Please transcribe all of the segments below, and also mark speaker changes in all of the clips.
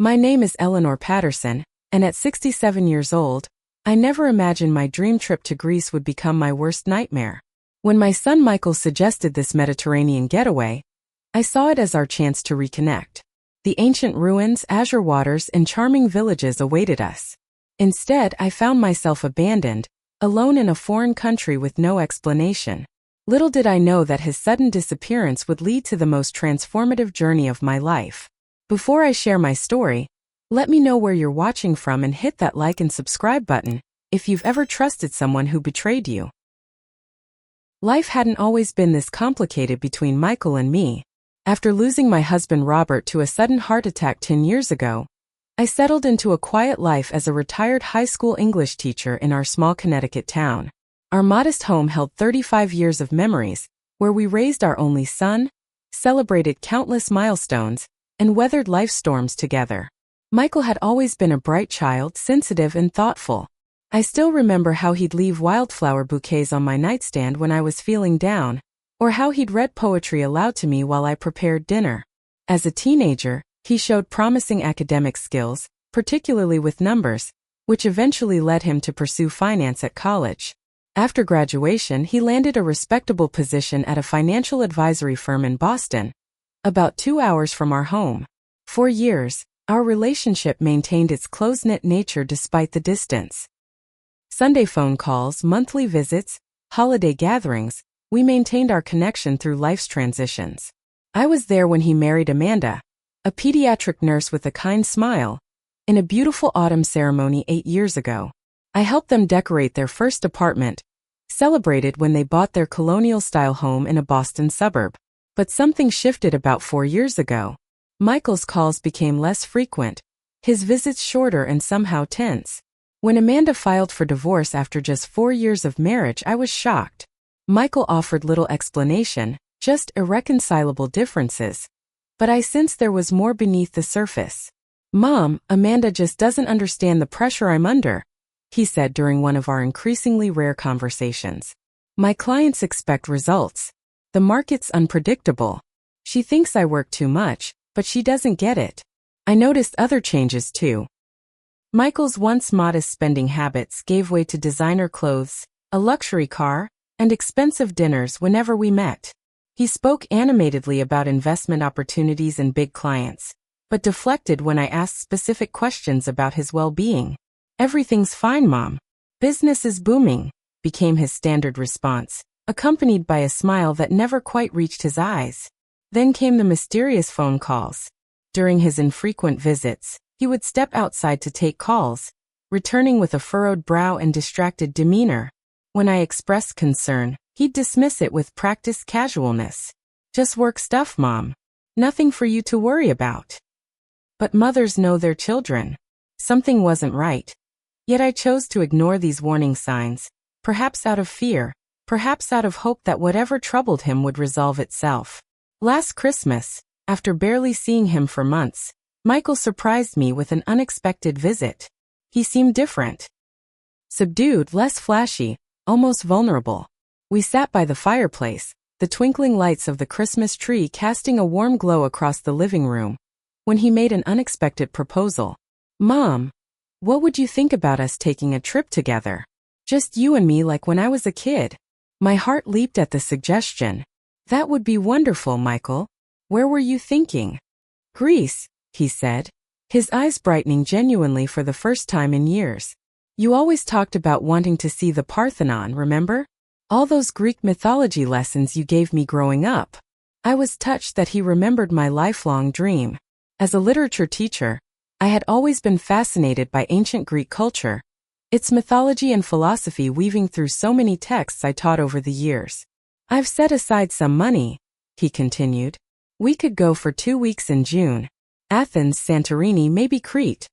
Speaker 1: My name is Eleanor Patterson, and at 67 years old, I never imagined my dream trip to Greece would become my worst nightmare. When my son Michael suggested this Mediterranean getaway, I saw it as our chance to reconnect. The ancient ruins, azure waters, and charming villages awaited us. Instead, I found myself abandoned, alone in a foreign country with no explanation. Little did I know that his sudden disappearance would lead to the most transformative journey of my life. Before I share my story, let me know where you're watching from and hit that like and subscribe button if you've ever trusted someone who betrayed you. Life hadn't always been this complicated between Michael and me. After losing my husband Robert to a sudden heart attack 10 years ago, I settled into a quiet life as a retired high school English teacher in our small Connecticut town. Our modest home held 35 years of memories, where we raised our only son, celebrated countless milestones, and weathered life storms together. Michael had always been a bright child, sensitive and thoughtful. I still remember how he'd leave wildflower bouquets on my nightstand when I was feeling down, or how he'd read poetry aloud to me while I prepared dinner. As a teenager, he showed promising academic skills, particularly with numbers, which eventually led him to pursue finance at college. After graduation, he landed a respectable position at a financial advisory firm in Boston, about 2 hours from our home. For years, our relationship maintained its close-knit nature despite the distance. Sunday phone calls, monthly visits, holiday gatherings, we maintained our connection through life's transitions. I was there when he married Amanda, a pediatric nurse with a kind smile, in a beautiful autumn ceremony 8 years ago. I helped them decorate their first apartment, celebrated when they bought their colonial-style home in a Boston suburb. But something shifted about 4 years ago. Michael's calls became less frequent, his visits shorter and somehow tense. When Amanda filed for divorce after just 4 years of marriage, I was shocked. Michael offered little explanation, just irreconcilable differences. But I sensed there was more beneath the surface. "Mom, Amanda just doesn't understand the pressure I'm under," he said during one of our increasingly rare conversations. "My clients expect results. The market's unpredictable. She thinks I work too much, but she doesn't get it." I noticed other changes too. Michael's once modest spending habits gave way to designer clothes, a luxury car, and expensive dinners whenever we met. He spoke animatedly about investment opportunities and big clients, but deflected when I asked specific questions about his well-being. "Everything's fine, Mom. Business is booming," became his standard response, accompanied by a smile that never quite reached his eyes. Then came the mysterious phone calls. During his infrequent visits, he would step outside to take calls, returning with a furrowed brow and distracted demeanor. When I expressed concern, he'd dismiss it with practiced casualness. "Just work stuff, Mom. Nothing for you to worry about." But mothers know their children. Something wasn't right. Yet I chose to ignore these warning signs, perhaps out of fear, perhaps out of hope that whatever troubled him would resolve itself. Last Christmas, after barely seeing him for months, Michael surprised me with an unexpected visit. He seemed different. Subdued, less flashy, almost vulnerable. We sat by the fireplace, the twinkling lights of the Christmas tree casting a warm glow across the living room, when he made an unexpected proposal. "Mom, what would you think about us taking a trip together? Just you and me like when I was a kid?" My heart leaped at the suggestion. "That would be wonderful, Michael. Where were you thinking?" "Greece," he said, his eyes brightening genuinely for the first time in years. "You always talked about wanting to see the Parthenon, remember? All those Greek mythology lessons you gave me growing up." I was touched that he remembered my lifelong dream. As a literature teacher, I had always been fascinated by ancient Greek culture, its mythology and philosophy weaving through so many texts I taught over the years. "I've set aside some money," he continued. "We could go for 2 weeks in June. Athens, Santorini, maybe Crete."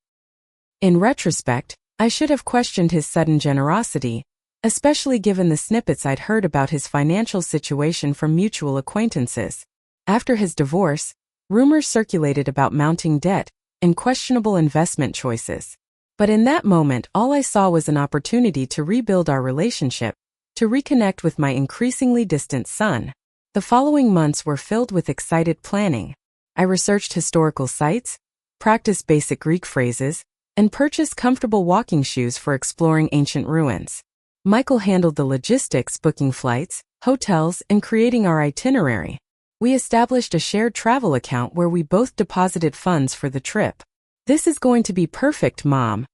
Speaker 1: In retrospect, I should have questioned his sudden generosity, especially given the snippets I'd heard about his financial situation from mutual acquaintances. After his divorce, rumors circulated about mounting debt and questionable investment choices. But in that moment, all I saw was an opportunity to rebuild our relationship, to reconnect with my increasingly distant son. The following months were filled with excited planning. I researched historical sites, practice basic Greek phrases, and purchase comfortable walking shoes for exploring ancient ruins. Michael handled the logistics, booking flights, hotels, and creating our itinerary. We established a shared travel account where we both deposited funds for the trip. "This is going to be perfect, Mom,"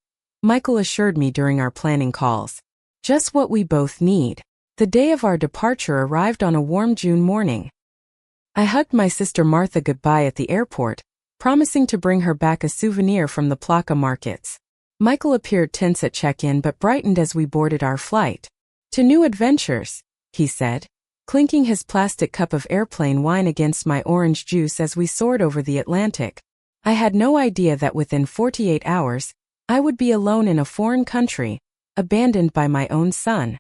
Speaker 1: Michael assured me during our planning calls. "Just what we both need." The day of our departure arrived on a warm June morning. I hugged my sister Martha goodbye at the airport, promising to bring her back a souvenir from the Plaka markets. Michael appeared tense at check-in but brightened as we boarded our flight. "To new adventures," he said, clinking his plastic cup of airplane wine against my orange juice as we soared over the Atlantic. I had no idea that within 48 hours, I would be alone in a foreign country, abandoned by my own son.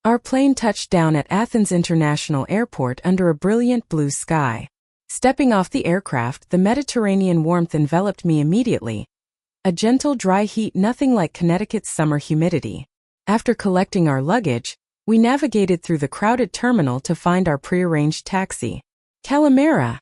Speaker 1: Our plane touched down at Athens International Airport under a brilliant blue sky. Stepping off the aircraft, the Mediterranean warmth enveloped me immediately. A gentle dry heat, nothing like Connecticut's summer humidity. After collecting our luggage, we navigated through the crowded terminal to find our prearranged taxi. "Kalimera,"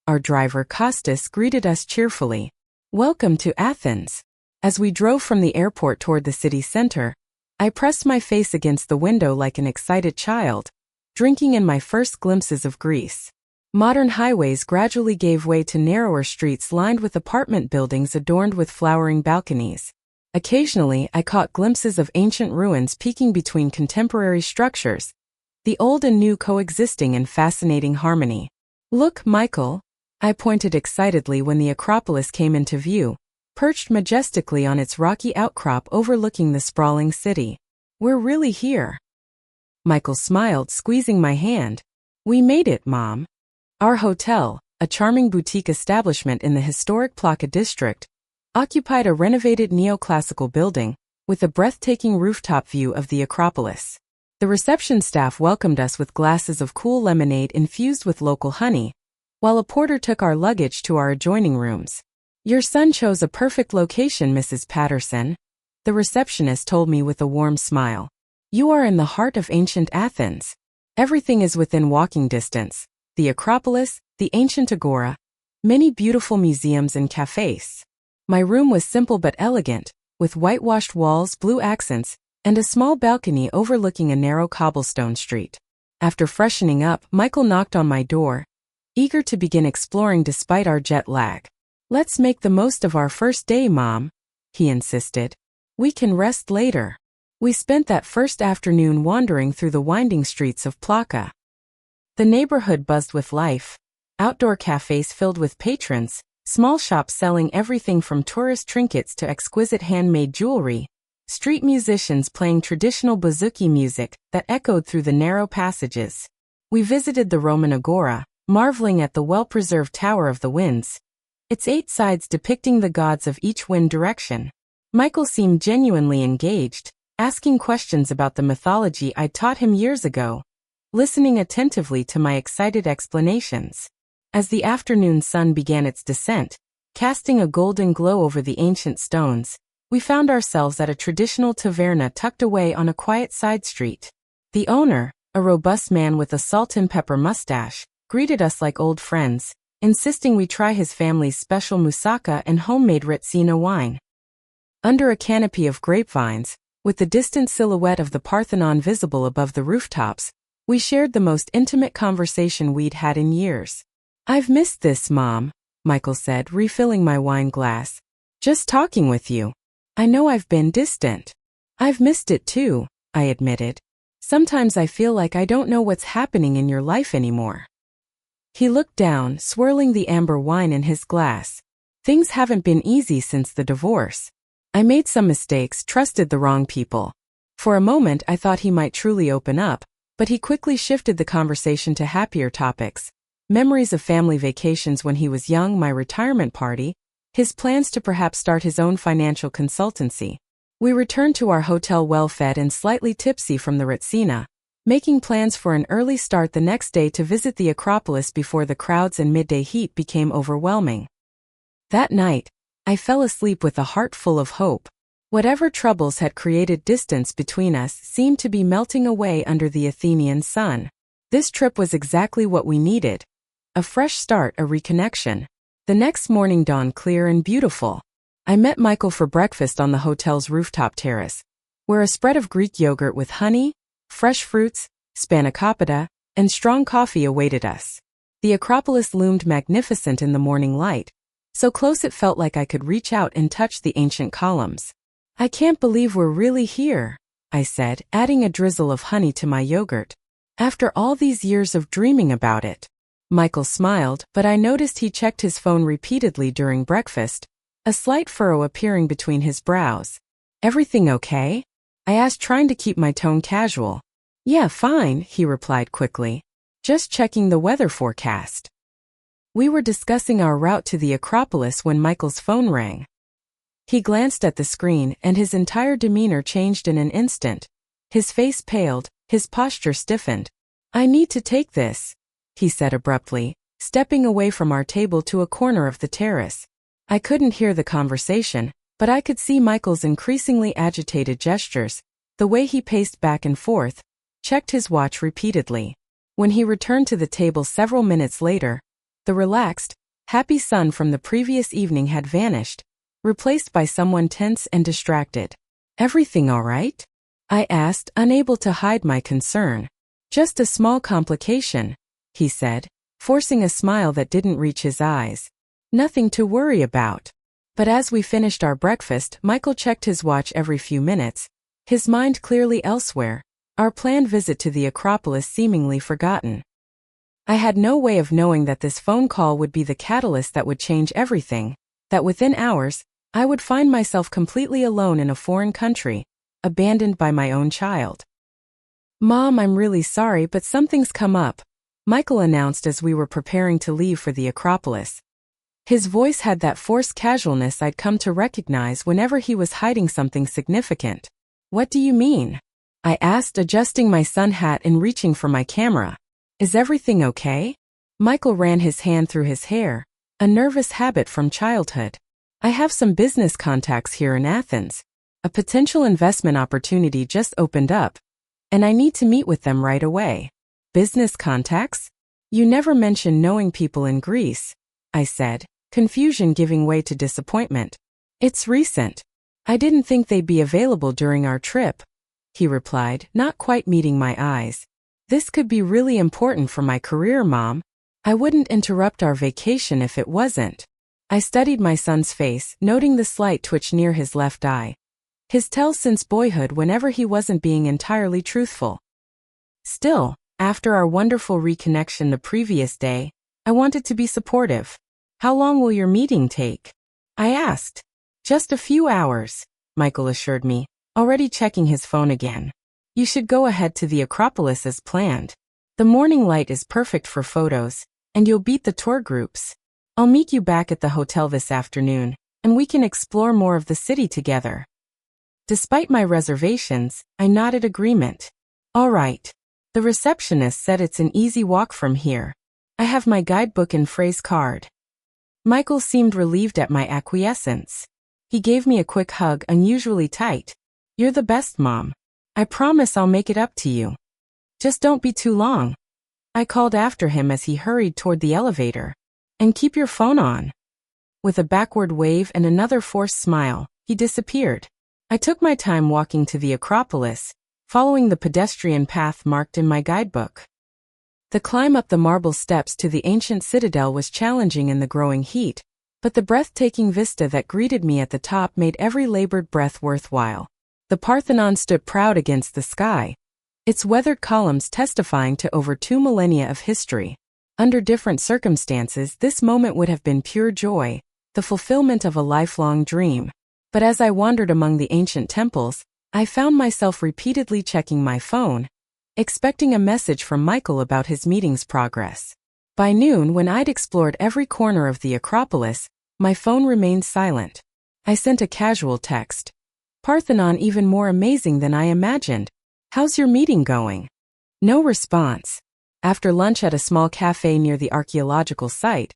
Speaker 1: our driver Kostas greeted us cheerfully. "Welcome to Athens." As we drove from the airport toward the city center, I pressed my face against the window like an excited child, drinking in my first glimpses of Greece. Modern highways gradually gave way to narrower streets lined with apartment buildings adorned with flowering balconies. Occasionally, I caught glimpses of ancient ruins peeking between contemporary structures, the old and new coexisting in fascinating harmony. "Look, Michael," I pointed excitedly when the Acropolis came into view, perched majestically on its rocky outcrop overlooking the sprawling city. "We're really here." Michael smiled, squeezing my hand. "We made it, Mom." Our hotel, a charming boutique establishment in the historic Plaka district, occupied a renovated neoclassical building with a breathtaking rooftop view of the Acropolis. The reception staff welcomed us with glasses of cool lemonade infused with local honey, while a porter took our luggage to our adjoining rooms. "Your son chose a perfect location, Mrs. Patterson," the receptionist told me with a warm smile. "You are in the heart of ancient Athens. Everything is within walking distance. The Acropolis, the ancient agora, many beautiful museums and cafes." My room was simple but elegant, with whitewashed walls, blue accents, and a small balcony overlooking a narrow cobblestone street. After freshening up, Michael knocked on my door, eager to begin exploring despite our jet lag. "Let's make the most of our first day, Mom," he insisted. "We can rest later." We spent that first afternoon wandering through the winding streets of Plaka. The neighborhood buzzed with life. Outdoor cafes filled with patrons, small shops selling everything from tourist trinkets to exquisite handmade jewelry, street musicians playing traditional bouzouki music that echoed through the narrow passages. We visited the Roman agora, marveling at the well-preserved Tower of the Winds, its 8 sides depicting the gods of each wind direction. Michael seemed genuinely engaged, asking questions about the mythology I'd taught him years ago, listening attentively to my excited explanations. As the afternoon sun began its descent, casting a golden glow over the ancient stones, we found ourselves at a traditional taverna tucked away on a quiet side street. The owner, a robust man with a salt and pepper mustache, greeted us like old friends, insisting we try his family's special moussaka and homemade retsina wine. Under a canopy of grapevines, with the distant silhouette of the Parthenon visible above the rooftops, we shared the most intimate conversation we'd had in years. "I've missed this, Mom," Michael said, refilling my wine glass. "Just talking with you. I know I've been distant." "I've missed it too," I admitted. "Sometimes I feel like I don't know what's happening in your life anymore." He looked down, swirling the amber wine in his glass. "Things haven't been easy since the divorce. I made some mistakes, trusted the wrong people." For a moment I thought he might truly open up, but he quickly shifted the conversation to happier topics. Memories of family vacations when he was young, my retirement party, his plans to perhaps start his own financial consultancy. We returned to our hotel well-fed and slightly tipsy from the retsina, making plans for an early start the next day to visit the Acropolis before the crowds and midday heat became overwhelming. That night, I fell asleep with a heart full of hope. Whatever troubles had created distance between us seemed to be melting away under the Athenian sun. This trip was exactly what we needed. A fresh start, a reconnection. The next morning dawned clear and beautiful. I met Michael for breakfast on the hotel's rooftop terrace, where a spread of Greek yogurt with honey, fresh fruits, spanakopita, and strong coffee awaited us. The Acropolis loomed magnificent in the morning light, so close it felt like I could reach out and touch the ancient columns. "I can't believe we're really here," I said, adding a drizzle of honey to my yogurt. "After all these years of dreaming about it." Michael smiled, but I noticed he checked his phone repeatedly during breakfast, a slight furrow appearing between his brows. "Everything okay?" I asked, trying to keep my tone casual. "Yeah, fine," he replied quickly. "Just checking the weather forecast." We were discussing our route to the Acropolis when Michael's phone rang. He glanced at the screen, and his entire demeanor changed in an instant. His face paled, his posture stiffened. "I need to take this," he said abruptly, stepping away from our table to a corner of the terrace. I couldn't hear the conversation, but I could see Michael's increasingly agitated gestures, the way he paced back and forth, checked his watch repeatedly. When he returned to the table several minutes later, the relaxed, happy sun from the previous evening had vanished, replaced by someone tense and distracted. "Everything all right?" I asked, unable to hide my concern. "Just a small complication," he said, forcing a smile that didn't reach his eyes. "Nothing to worry about." But as we finished our breakfast, Michael checked his watch every few minutes, his mind clearly elsewhere, our planned visit to the Acropolis seemingly forgotten. I had no way of knowing that this phone call would be the catalyst that would change everything, that within hours, I would find myself completely alone in a foreign country, abandoned by my own child. "Mom, I'm really sorry, but something's come up," Michael announced as we were preparing to leave for the Acropolis. His voice had that forced casualness I'd come to recognize whenever he was hiding something significant. "What do you mean?" I asked, adjusting my sun hat and reaching for my camera. "Is everything okay?" Michael ran his hand through his hair, a nervous habit from childhood. "I have some business contacts here in Athens. A potential investment opportunity just opened up, and I need to meet with them right away." "Business contacts? You never mentioned knowing people in Greece," I said, confusion giving way to disappointment. "It's recent. I didn't think they'd be available during our trip," he replied, not quite meeting my eyes. "This could be really important for my career, Mom. I wouldn't interrupt our vacation if it wasn't." I studied my son's face, noting the slight twitch near his left eye. His tell since boyhood whenever he wasn't being entirely truthful. Still, after our wonderful reconnection the previous day, I wanted to be supportive. "How long will your meeting take?" I asked. "Just a few hours," Michael assured me, already checking his phone again. "You should go ahead to the Acropolis as planned. The morning light is perfect for photos, and you'll beat the tour groups. I'll meet you back at the hotel this afternoon, and we can explore more of the city together." Despite my reservations, I nodded agreement. "All right." The receptionist said it's an easy walk from here. I have my guidebook and phrase card. Michael seemed relieved at my acquiescence. He gave me a quick hug, unusually tight. "You're the best, Mom. I promise I'll make it up to you. Just don't be too long," I called after him as he hurried toward the elevator. "And keep your phone on." With a backward wave and another forced smile, he disappeared. I took my time walking to the Acropolis, following the pedestrian path marked in my guidebook. The climb up the marble steps to the ancient citadel was challenging in the growing heat, but the breathtaking vista that greeted me at the top made every labored breath worthwhile. The Parthenon stood proud against the sky, its weathered columns testifying to over 2 millennia of history. Under different circumstances, this moment would have been pure joy, the fulfillment of a lifelong dream. But as I wandered among the ancient temples, I found myself repeatedly checking my phone, expecting a message from Michael about his meeting's progress. By noon, when I'd explored every corner of the Acropolis, my phone remained silent. I sent a casual text. "Parthenon even more amazing than I imagined. How's your meeting going?" No response. After lunch at a small cafe near the archaeological site,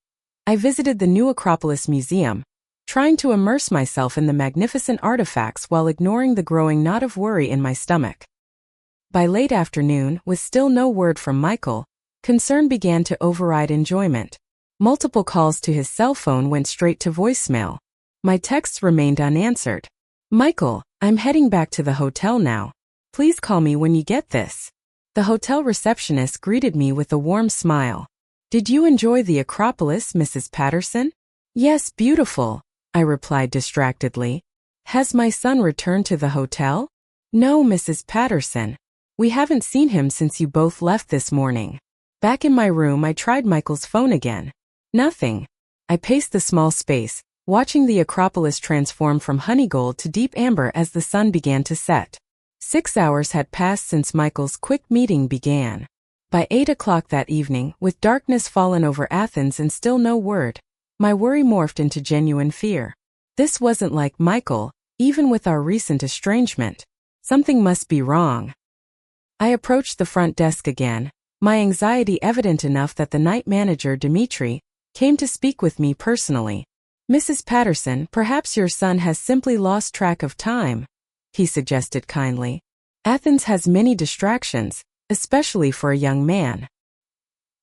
Speaker 1: I visited the new Acropolis Museum, trying to immerse myself in the magnificent artifacts while ignoring the growing knot of worry in my stomach. By late afternoon, with still no word from Michael, concern began to override enjoyment. Multiple calls to his cell phone went straight to voicemail. My texts remained unanswered. Michael, I'm heading back to the hotel now. Please call me when you get this. The hotel receptionist greeted me with a warm smile. Did you enjoy the Acropolis, Mrs. Patterson? Yes, beautiful, I replied distractedly. Has my son returned to the hotel? No, Mrs. Patterson. We haven't seen him since you both left this morning. Back in my room, I tried Michael's phone again. Nothing. I paced the small space, watching the Acropolis transform from honeygold to deep amber as the sun began to set. 6 hours had passed since Michael's quick meeting began. By 8 o'clock that evening, with darkness fallen over Athens and still no word, my worry morphed into genuine fear. This wasn't like Michael, even with our recent estrangement. Something must be wrong. I approached the front desk again, my anxiety evident enough that the night manager, Dmitri, came to speak with me personally. Mrs. Patterson, perhaps your son has simply lost track of time, he suggested kindly. Athens has many distractions, especially for a young man.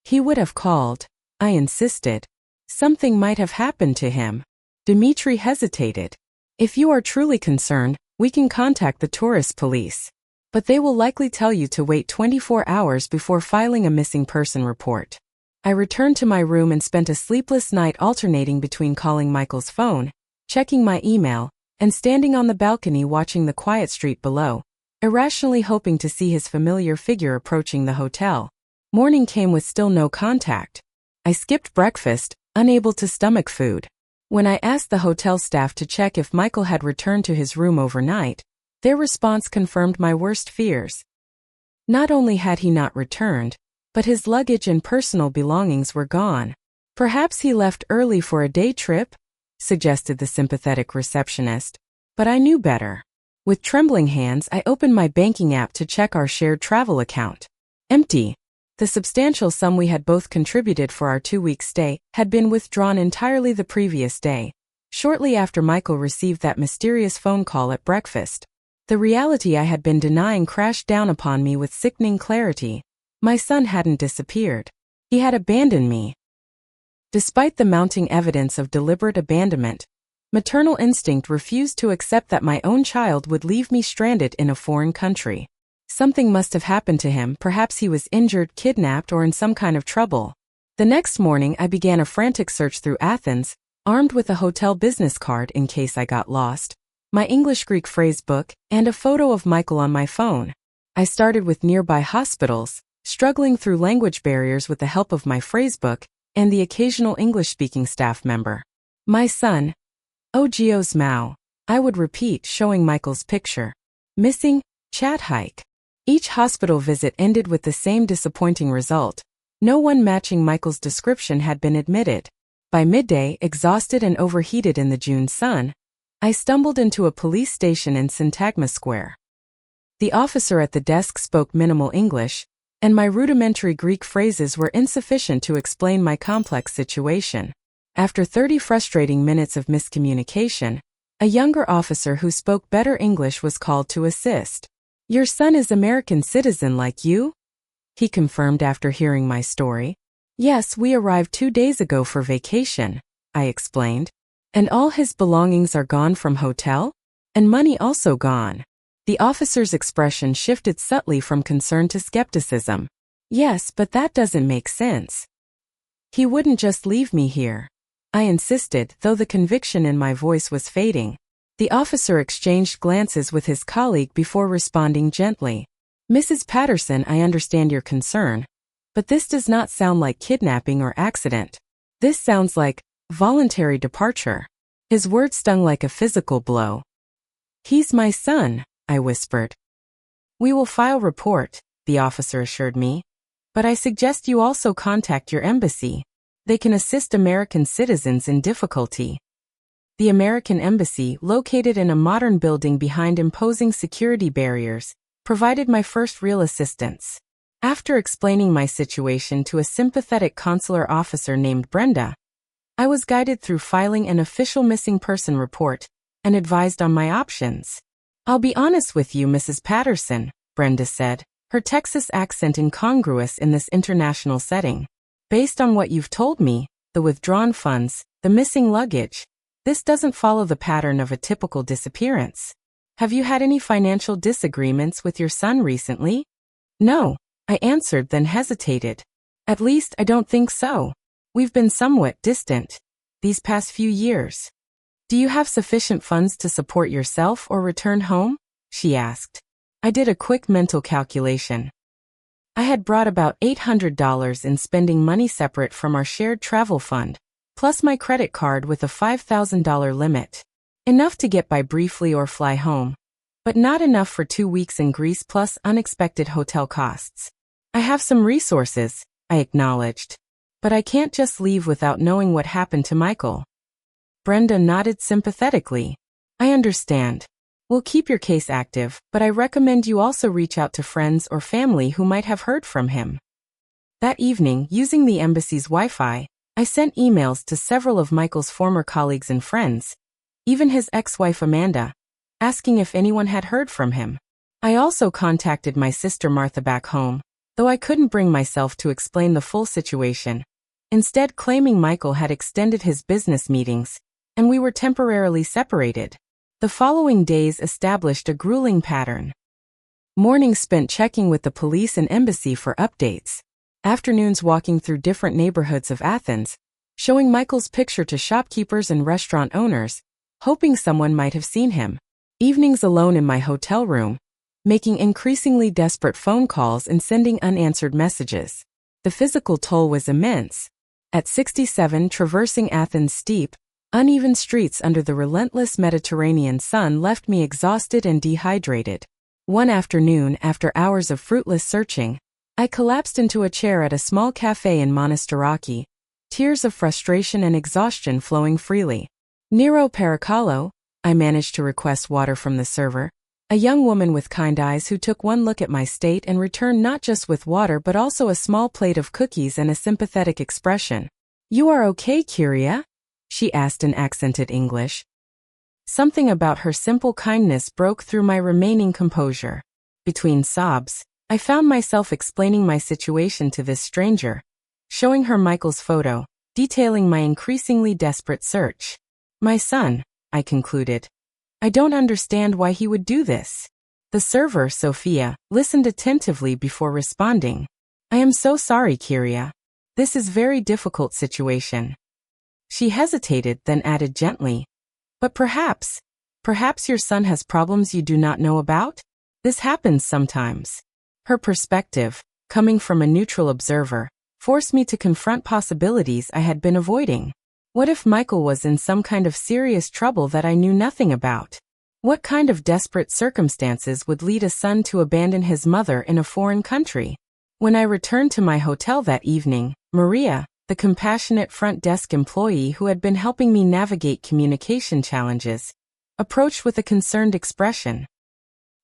Speaker 1: He would have called, I insisted. Something might have happened to him. Dmitri hesitated. If you are truly concerned, we can contact the tourist police. But they will likely tell you to wait 24 hours before filing a missing person report. I returned to my room and spent a sleepless night alternating between calling Michael's phone, checking my email, and standing on the balcony watching the quiet street below, irrationally hoping to see his familiar figure approaching the hotel. Morning came with still no contact. I skipped breakfast, unable to stomach food. When I asked the hotel staff to check if Michael had returned to his room overnight, their response confirmed my worst fears. Not only had he not returned, but his luggage and personal belongings were gone. Perhaps he left early for a day trip, suggested the sympathetic receptionist. But I knew better. With trembling hands, I opened my banking app to check our shared travel account. Empty. The substantial sum we had both contributed for our 2-week stay had been withdrawn entirely the previous day, shortly after Michael received that mysterious phone call at breakfast. The reality I had been denying crashed down upon me with sickening clarity. My son hadn't disappeared. He had abandoned me. Despite the mounting evidence of deliberate abandonment, maternal instinct refused to accept that my own child would leave me stranded in a foreign country. Something must have happened to him, perhaps he was injured, kidnapped, or in some kind of trouble. The next morning I began a frantic search through Athens, armed with a hotel business card in case I got lost, my English-Greek phrase book, and a photo of Michael on my phone. I started with nearby hospitals, struggling through language barriers with the help of my phrasebook and the occasional English-speaking staff member. My son, Ogios Mao, I would repeat, showing Michael's picture. Missing, chat hike. Each hospital visit ended with the same disappointing result. No one matching Michael's description had been admitted. By midday, exhausted and overheated in the June sun, I stumbled into a police station in Syntagma Square. The officer at the desk spoke minimal English, and my rudimentary Greek phrases were insufficient to explain my complex situation. After 30 frustrating minutes of miscommunication, a younger officer who spoke better English was called to assist. Your son is American citizen like you? He confirmed after hearing my story. Yes, we arrived 2 days ago for vacation, I explained. And all his belongings are gone from hotel? And money also gone. The officer's expression shifted subtly from concern to skepticism. Yes, but that doesn't make sense. He wouldn't just leave me here, I insisted, though the conviction in my voice was fading. The officer exchanged glances with his colleague before responding gently. Mrs. Patterson, I understand your concern, but this does not sound like kidnapping or accident. This sounds like voluntary departure. His words stung like a physical blow. He's my son, I whispered. We will file report, the officer assured me. But I suggest you also contact your embassy. They can assist American citizens in difficulty. The American embassy, located in a modern building behind imposing security barriers, provided my first real assistance. After explaining my situation to a sympathetic consular officer named Brenda, I was guided through filing an official missing person report and advised on my options. I'll be honest with you, Mrs. Patterson, Brenda said, her Texas accent incongruous in this international setting. Based on what you've told me, the withdrawn funds, the missing luggage. This doesn't follow the pattern of a typical disappearance. Have you had any financial disagreements with your son recently? No, I answered, then hesitated. At least I don't think so. We've been somewhat distant these past few years. Do you have sufficient funds to support yourself or return home? She asked. I did a quick mental calculation. I had brought about $800 in spending money separate from our shared travel fund, plus my credit card with a $5,000 limit. Enough to get by briefly or fly home, but not enough for 2 weeks in Greece plus unexpected hotel costs. I have some resources, I acknowledged, but I can't just leave without knowing what happened to Michael. Brenda nodded sympathetically. I understand. We'll keep your case active, but I recommend you also reach out to friends or family who might have heard from him. That evening, using the embassy's Wi-Fi, I sent emails to several of Michael's former colleagues and friends, even his ex-wife Amanda, asking if anyone had heard from him. I also contacted my sister Martha back home, though I couldn't bring myself to explain the full situation, instead claiming Michael had extended his business meetings, and we were temporarily separated. The following days established a grueling pattern. Mornings spent checking with the police and embassy for updates. Afternoons walking through different neighborhoods of Athens, showing Michael's picture to shopkeepers and restaurant owners, hoping someone might have seen him. Evenings alone in my hotel room, making increasingly desperate phone calls and sending unanswered messages. The physical toll was immense. At 67, traversing Athens' steep, uneven streets under the relentless Mediterranean sun left me exhausted and dehydrated. One afternoon, after hours of fruitless searching, I collapsed into a chair at a small cafe in Monastiraki, tears of frustration and exhaustion flowing freely. Nero Paracalo, I managed to request water from the server, a young woman with kind eyes who took one look at my state and returned not just with water but also a small plate of cookies and a sympathetic expression. You are okay, Kyria? She asked in accented English. Something about her simple kindness broke through my remaining composure. Between sobs, I found myself explaining my situation to this stranger, showing her Michael's photo, detailing my increasingly desperate search. My son, I concluded. I don't understand why he would do this. The server, Sophia, listened attentively before responding. I am so sorry, Kyria. This is a very difficult situation. She hesitated, then added gently, but perhaps your son has problems you do not know about? This happens sometimes. Her perspective, coming from a neutral observer, forced me to confront possibilities I had been avoiding. What if Michael was in some kind of serious trouble that I knew nothing about? What kind of desperate circumstances would lead a son to abandon his mother in a foreign country? When I returned to my hotel that evening, Maria, the compassionate front desk employee who had been helping me navigate communication challenges, approached with a concerned expression.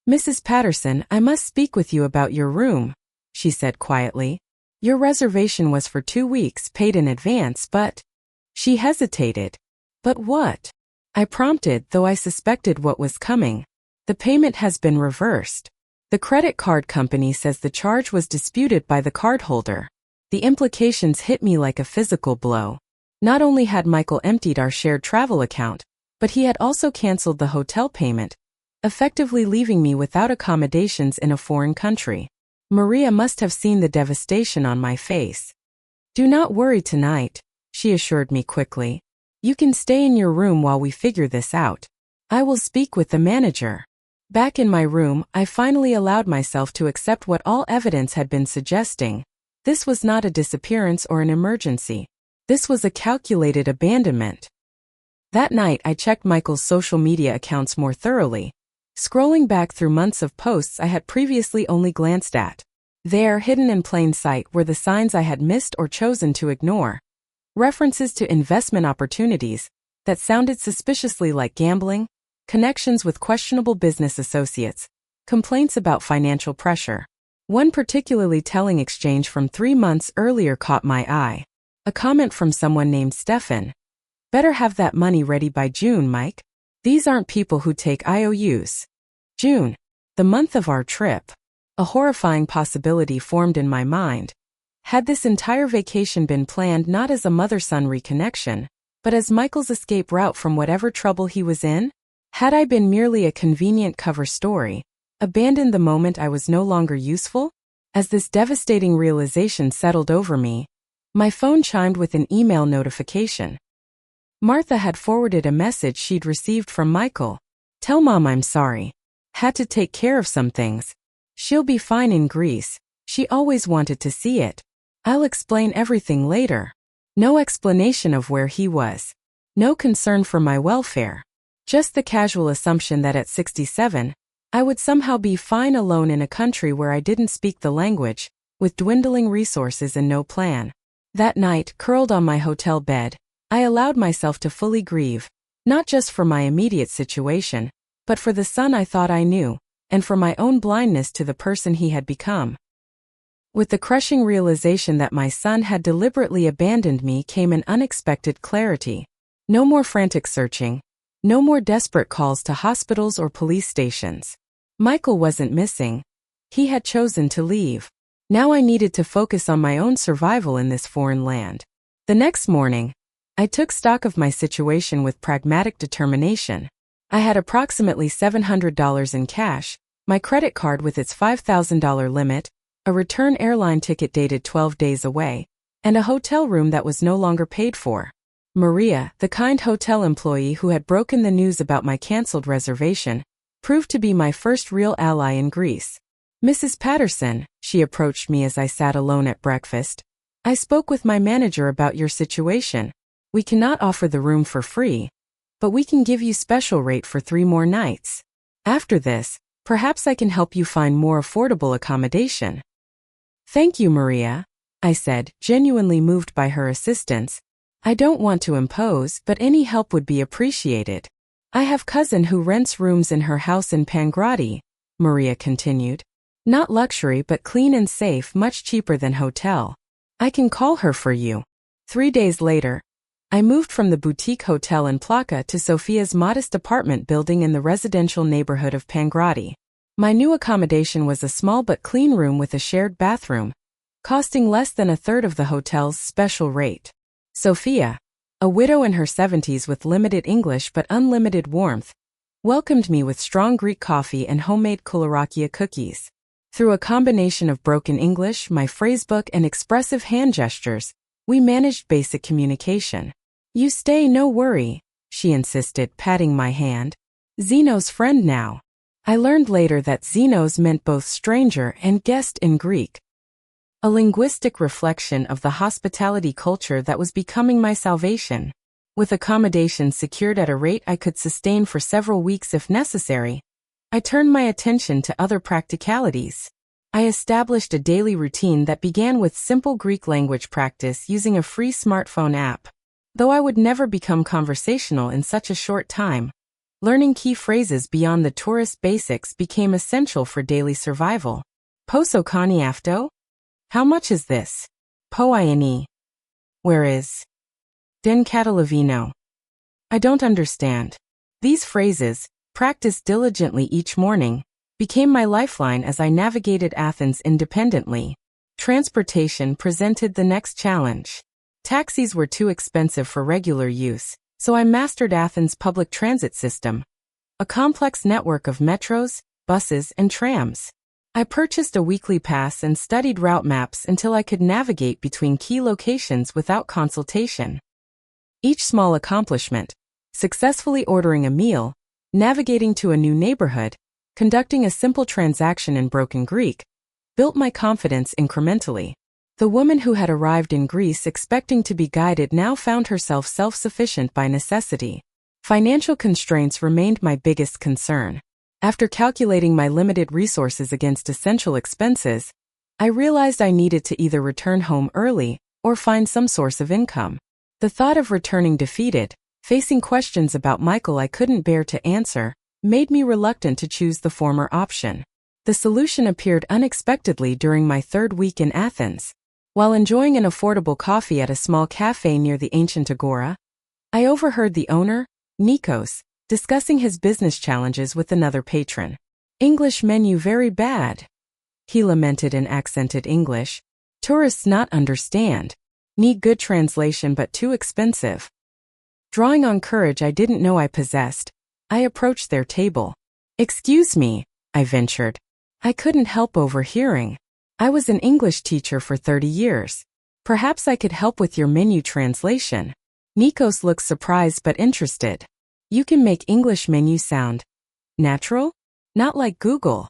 Speaker 1: Mrs. Patterson, I must speak with you about your room, she said quietly. Your reservation was for 2 weeks, paid in advance, but... She hesitated. But what? I prompted, though I suspected what was coming. The payment has been reversed. The credit card company says the charge was disputed by the cardholder. The implications hit me like a physical blow. Not only had Michael emptied our shared travel account, but he had also canceled the hotel payment, effectively leaving me without accommodations in a foreign country. Maria must have seen the devastation on my face. Do not worry tonight, she assured me quickly. You can stay in your room while we figure this out. I will speak with the manager. Back in my room, I finally allowed myself to accept what all evidence had been suggesting. This was not a disappearance or an emergency. This was a calculated abandonment. That night I checked Michael's social media accounts more thoroughly, scrolling back through months of posts I had previously only glanced at. There, hidden in plain sight, were the signs I had missed or chosen to ignore. References to investment opportunities that sounded suspiciously like gambling, connections with questionable business associates, complaints about financial pressure. One particularly telling exchange from 3 months earlier caught my eye. A comment from someone named Stefan. Better have that money ready by June, Mike. These aren't people who take IOUs. June, the month of our trip. A horrifying possibility formed in my mind. Had this entire vacation been planned not as a mother-son reconnection, but as Michael's escape route from whatever trouble he was in? Had I been merely a convenient cover story, abandoned the moment I was no longer useful? As this devastating realization settled over me, my phone chimed with an email notification. Martha had forwarded a message she'd received from Michael. "Tell Mom I'm sorry. Had to take care of some things. She'll be fine in Greece. She always wanted to see it. I'll explain everything later." No explanation of where he was. No concern for my welfare. Just the casual assumption that at 67, I would somehow be fine alone in a country where I didn't speak the language, with dwindling resources and no plan. That night, curled on my hotel bed, I allowed myself to fully grieve, not just for my immediate situation, but for the son I thought I knew, and for my own blindness to the person he had become. With the crushing realization that my son had deliberately abandoned me came an unexpected clarity. No more frantic searching. No more desperate calls to hospitals or police stations. Michael wasn't missing. He had chosen to leave. Now I needed to focus on my own survival in this foreign land. The next morning, I took stock of my situation with pragmatic determination. I had approximately $700 in cash, my credit card with its $5,000 limit, a return airline ticket dated 12 days away, and a hotel room that was no longer paid for. Maria, the kind hotel employee who had broken the news about my canceled reservation, proved to be my first real ally in Greece. "Mrs. Patterson," she approached me as I sat alone at breakfast, "I spoke with my manager about your situation. We cannot offer the room for free, but we can give you special rate for 3 more nights. After this, perhaps I can help you find more affordable accommodation." "Thank you, Maria," I said, genuinely moved by her assistance. "I don't want to impose, but any help would be appreciated. I have cousin who rents rooms in her house in Pangrati," Maria continued. "Not luxury but clean and safe, much cheaper than hotel. I can call her for you." 3 days later, I moved from the boutique hotel in Plaka to Sophia's modest apartment building in the residential neighborhood of Pangrati. My new accommodation was a small but clean room with a shared bathroom, costing less than a third of the hotel's special rate. Sophia, a widow in her 70s with limited English but unlimited warmth, welcomed me with strong Greek coffee and homemade koularakia cookies. Through a combination of broken English, my phrasebook, and expressive hand gestures, we managed basic communication. "You stay, no worry," she insisted, patting my hand. "Zeno's friend now." I learned later that Zenos meant both stranger and guest in Greek, a linguistic reflection of the hospitality culture that was becoming my salvation. With accommodation secured at a rate I could sustain for several weeks if necessary, I turned my attention to other practicalities. I established a daily routine that began with simple Greek language practice using a free smartphone app. Though I would never become conversational in such a short time, learning key phrases beyond the tourist basics became essential for daily survival. "Poso kani afto? How much is this? Po iani? Where is? Den Catalavino? I don't understand." These phrases, practiced diligently each morning, became my lifeline as I navigated Athens independently. Transportation presented the next challenge. Taxis were too expensive for regular use, so I mastered Athens' public transit system, a complex network of metros, buses, and trams. I purchased a weekly pass and studied route maps until I could navigate between key locations without consultation. Each small accomplishment, successfully ordering a meal, navigating to a new neighborhood, conducting a simple transaction in broken Greek, built my confidence incrementally. The woman who had arrived in Greece expecting to be guided now found herself self-sufficient by necessity. Financial constraints remained my biggest concern. After calculating my limited resources against essential expenses, I realized I needed to either return home early or find some source of income. The thought of returning defeated, facing questions about Michael I couldn't bear to answer, made me reluctant to choose the former option. The solution appeared unexpectedly during my 3rd week in Athens. While enjoying an affordable coffee at a small cafe near the ancient agora, I overheard the owner, Nikos, discussing his business challenges with another patron. "English menu very bad," he lamented in accented English. Tourists not understand. Need good translation but too expensive. Drawing on courage I didn't know I possessed, I approached their table. Excuse me, I ventured. I couldn't help overhearing. I was an English teacher for 30 years. Perhaps I could help with your menu translation. Nikos looked surprised but interested. You can make English menu sound natural? Not like Google.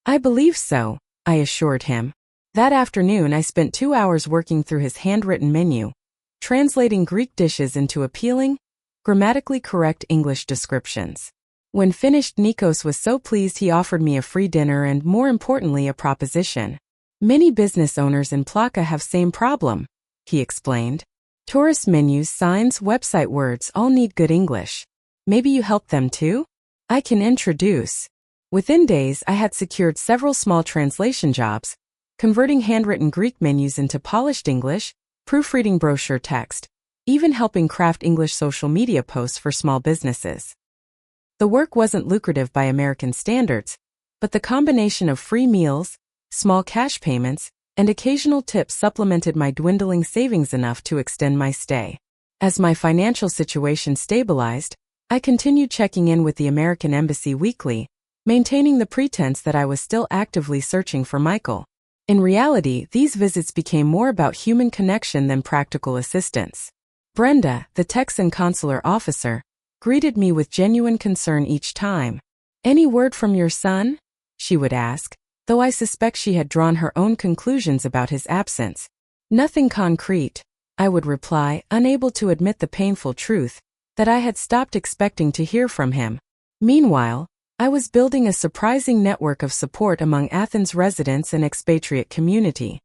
Speaker 1: I believe so, I assured him. That afternoon I spent 2 hours working through his handwritten menu, translating Greek dishes into appealing, grammatically correct English descriptions. When finished, Nikos was so pleased he offered me a free dinner and, more importantly, a proposition. Many business owners in Plaka have same problem, he explained. Tourist menus, signs, website words all need good English. Maybe you help them too? I can introduce. Within days I had secured several small translation jobs, converting handwritten Greek menus into polished English, proofreading brochure text, even helping craft English social media posts for small businesses. The work wasn't lucrative by American standards, but the combination of free meals, small cash payments, and occasional tips supplemented my dwindling savings enough to extend my stay. As my financial situation stabilized, I continued checking in with the American Embassy weekly, maintaining the pretense that I was still actively searching for Michael. In reality, these visits became more about human connection than practical assistance. Brenda, the Texan consular officer, greeted me with genuine concern each time. "Any word from your son?" she would ask, though I suspect she had drawn her own conclusions about his absence. "Nothing concrete," I would reply, unable to admit the painful truth that I had stopped expecting to hear from him. Meanwhile, I was building a surprising network of support among Athens residents and expatriate community.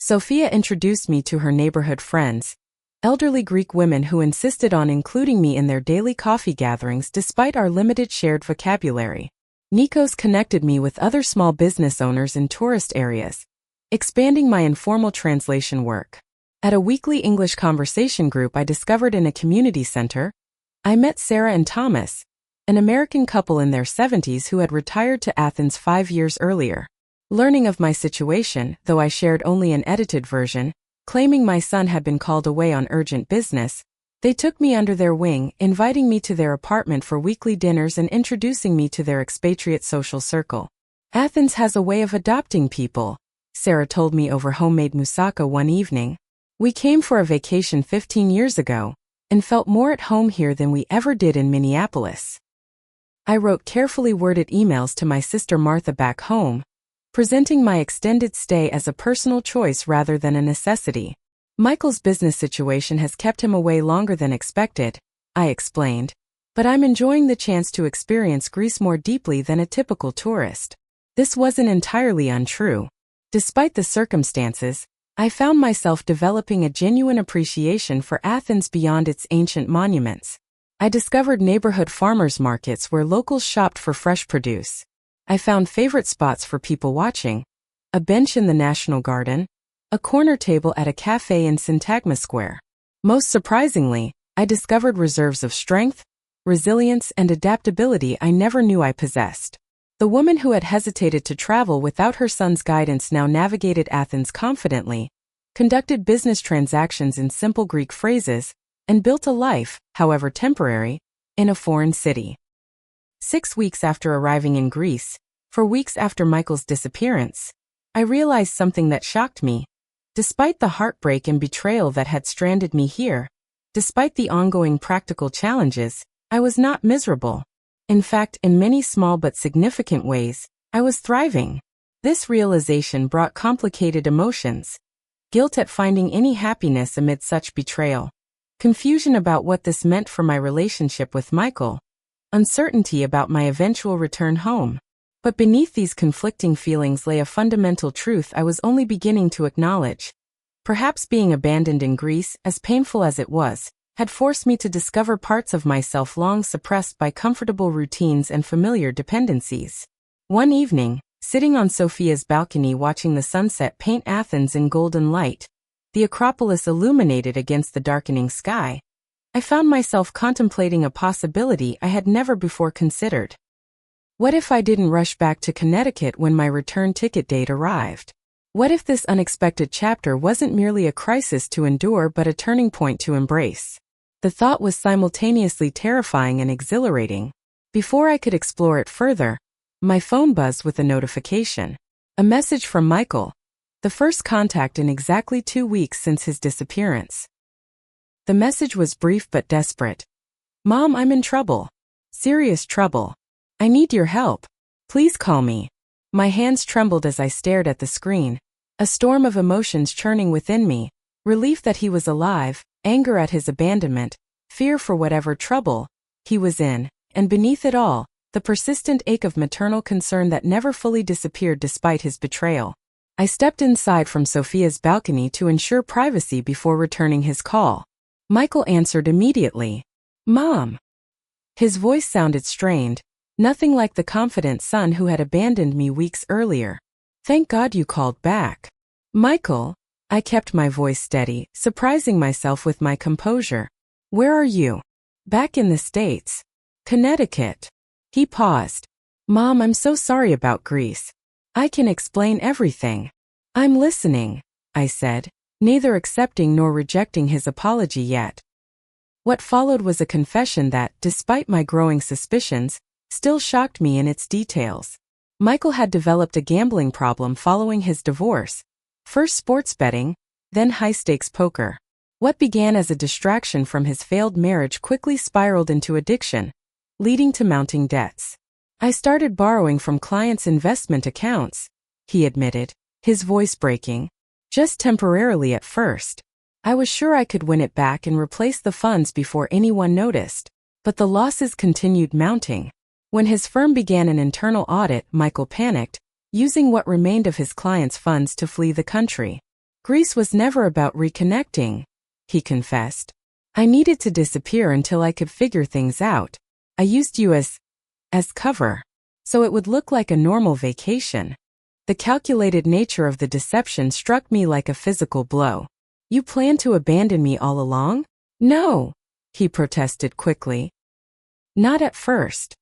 Speaker 1: Sophia introduced me to her neighborhood friends, elderly Greek women who insisted on including me in their daily coffee gatherings despite our limited shared vocabulary. Nikos connected me with other small business owners in tourist areas, expanding my informal translation work. At a weekly English conversation group I discovered in a community center, I met Sarah and Thomas, an American couple in their 70s who had retired to Athens 5 years earlier. Learning of my situation, though I shared only an edited version, claiming my son had been called away on urgent business, they took me under their wing, inviting me to their apartment for weekly dinners and introducing me to their expatriate social circle. "Athens has a way of adopting people," Sarah told me over homemade moussaka one evening. "We came for a vacation 15 years ago, and felt more at home here than we ever did in Minneapolis." I wrote carefully worded emails to my sister Martha back home, presenting my extended stay as a personal choice rather than a necessity. "Michael's business situation has kept him away longer than expected," I explained, "but I'm enjoying the chance to experience Greece more deeply than a typical tourist." This wasn't entirely untrue. Despite the circumstances, I found myself developing a genuine appreciation for Athens beyond its ancient monuments. I discovered neighborhood farmers markets where locals shopped for fresh produce. I found favorite spots for people watching: a bench in the National Garden, a corner table at a cafe in Syntagma Square. Most surprisingly, I discovered reserves of strength, resilience, and adaptability I never knew I possessed. The woman who had hesitated to travel without her son's guidance now navigated Athens confidently, conducted business transactions in simple Greek phrases, and built a life, however temporary, in a foreign city. 6 weeks after arriving in Greece, 4 weeks after Michael's disappearance, I realized something that shocked me. Despite the heartbreak and betrayal that had stranded me here, despite the ongoing practical challenges, I was not miserable. In fact, in many small but significant ways, I was thriving. This realization brought complicated emotions: guilt at finding any happiness amid such betrayal, confusion about what this meant for my relationship with Michael, uncertainty about my eventual return home. But beneath these conflicting feelings lay a fundamental truth I was only beginning to acknowledge. Perhaps being abandoned in Greece, as painful as it was, had forced me to discover parts of myself long suppressed by comfortable routines and familiar dependencies. One evening, sitting on Sophia's balcony watching the sunset paint Athens in golden light, the Acropolis illuminated against the darkening sky, I found myself contemplating a possibility I had never before considered. What if I didn't rush back to Connecticut when my return ticket date arrived? What if this unexpected chapter wasn't merely a crisis to endure but a turning point to embrace? The thought was simultaneously terrifying and exhilarating. Before I could explore it further, my phone buzzed with a notification. A message from Michael, the first contact in exactly 2 weeks since his disappearance. The message was brief but desperate. "Mom, I'm in trouble. Serious trouble. I need your help. Please call me." My hands trembled as I stared at the screen, a storm of emotions churning within me, relief that he was alive, anger at his abandonment, fear for whatever trouble he was in, and beneath it all, the persistent ache of maternal concern that never fully disappeared despite his betrayal. I stepped inside from Sophia's balcony to ensure privacy before returning his call. Michael answered immediately. "Mom." His voice sounded strained, nothing like the confident son who had abandoned me weeks earlier. "Thank God you called back." "Michael," I kept my voice steady, surprising myself with my composure. "Where are you?" "Back in the States. Connecticut." He paused. "Mom, I'm so sorry about Greece. I can explain everything." "I'm listening," I said, neither accepting nor rejecting his apology yet. What followed was a confession that, despite my growing suspicions, still shocked me in its details. Michael had developed a gambling problem following his divorce. First sports betting, then high-stakes poker. What began as a distraction from his failed marriage quickly spiraled into addiction, leading to mounting debts. "I started borrowing from clients' investment accounts," he admitted, his voice breaking. "Just temporarily at first. I was sure I could win it back and replace the funds before anyone noticed. But the losses continued mounting. When his firm began an internal audit, Michael panicked, using what remained of his clients' funds to flee the country. Greece was never about reconnecting," he confessed. "I needed to disappear until I could figure things out. I used you as cover, so it would look like a normal vacation." The calculated nature of the deception struck me like a physical blow. "You planned to abandon me all along?" "No," he protested quickly. "Not at first.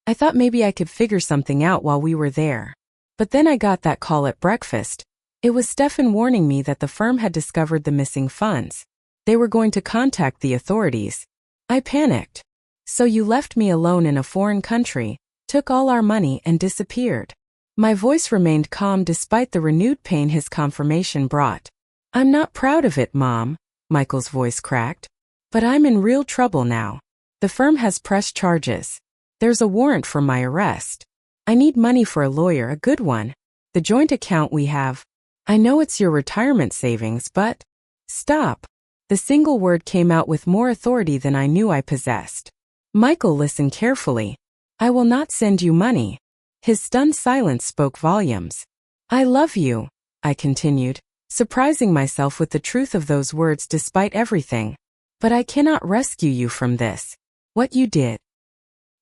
Speaker 1: I thought maybe I could figure something out while we were there. But then I got that call at breakfast. It was Stefan warning me that the firm had discovered the missing funds. They were going to contact the authorities. I panicked. So you left me alone in a foreign country, took all our money and disappeared." My voice remained calm despite the renewed pain his confirmation brought. "I'm not proud of it, Mom," Michael's voice cracked. "But I'm in real trouble now. The firm has pressed charges. There's a warrant for my arrest. I need money for a lawyer, a good one. The joint account we have. I know it's your retirement savings, but..." "Stop." The single word came out with more authority than I knew I possessed. "Michael, listen carefully. I will not send you money." His stunned silence spoke volumes. "I love you," I continued, surprising myself with the truth of those words despite everything. "But I cannot rescue you from this. What you did.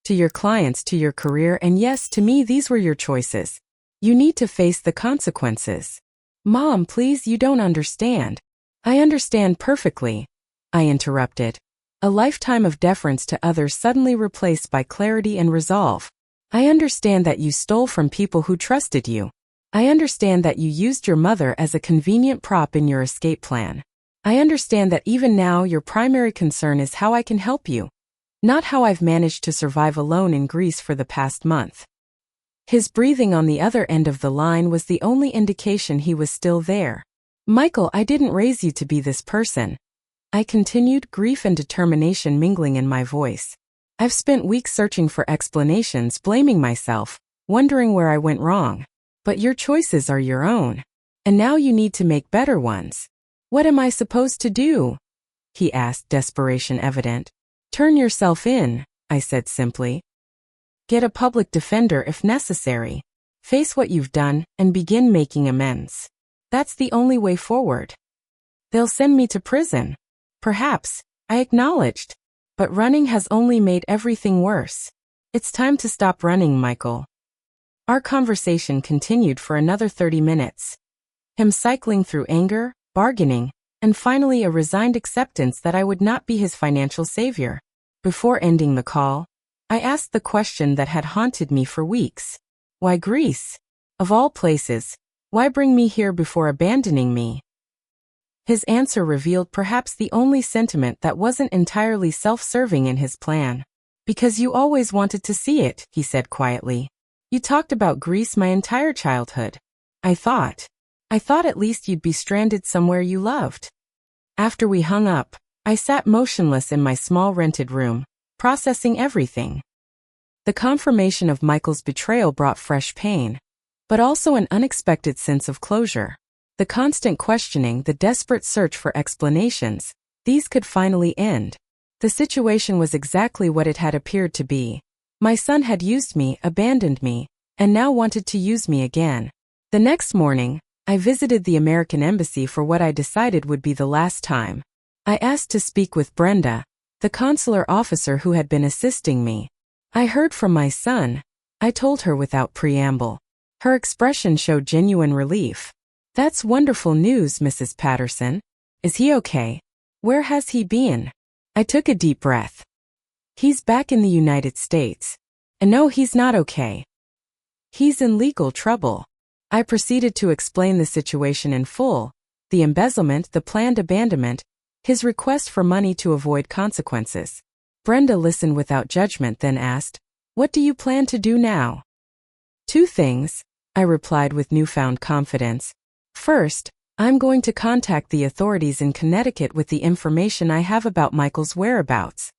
Speaker 1: To your clients, to your career, and yes, to me, these were your choices. You need to face the consequences." "Mom, please, you don't understand." "I understand perfectly," I interrupted. A lifetime of deference to others suddenly replaced by clarity and resolve. "I understand that you stole from people who trusted you. I understand that you used your mother as a convenient prop in your escape plan. I understand that even now your primary concern is how I can help you, not how I've managed to survive alone in Greece for the past month." His breathing on the other end of the line was the only indication he was still there. "Michael, I didn't raise you to be this person," I continued, grief and determination mingling in my voice. "I've spent weeks searching for explanations, blaming myself, wondering where I went wrong. But your choices are your own. And now you need to make better ones." "What am I supposed to do?" he asked, desperation evident. "Turn yourself in," I said simply. "Get a public defender if necessary. Face what you've done and begin making amends. That's the only way forward." "They'll send me to prison." "Perhaps," I acknowledged. "But running has only made everything worse. It's time to stop running, Michael." Our conversation continued for another 30 minutes. Him cycling through anger, bargaining, and finally a resigned acceptance that I would not be his financial savior. Before ending the call, I asked the question that had haunted me for weeks. Why Greece? Of all places, Why bring me here before abandoning me? His answer revealed perhaps the only sentiment that wasn't entirely self-serving in his plan. Because you always wanted to see it, he said quietly. You talked about Greece my entire childhood. I thought at least you'd be stranded somewhere you loved. After we hung up, I sat motionless in my small rented room, processing everything. The confirmation of Michael's betrayal brought fresh pain, but also an unexpected sense of closure. The constant questioning, the desperate search for explanations, these could finally end. The situation was exactly what it had appeared to be. My son had used me, abandoned me, and now wanted to use me again. The next morning, I visited the American Embassy for what I decided would be the last time. I asked to speak with Brenda, the consular officer who had been assisting me. I heard from my son, I told her without preamble. Her expression showed genuine relief. That's wonderful news, Mrs. Patterson. Is he okay? Where has he been? I took a deep breath. He's back in the United States. And no, he's not okay. He's in legal trouble. I proceeded to explain the situation in full, the embezzlement, the planned abandonment, his request for money to avoid consequences. Brenda listened without judgment, then asked, "What do you plan to do now?" "Two things," I replied with newfound confidence. "First, I'm going to contact the authorities in Connecticut with the information I have about Michael's whereabouts.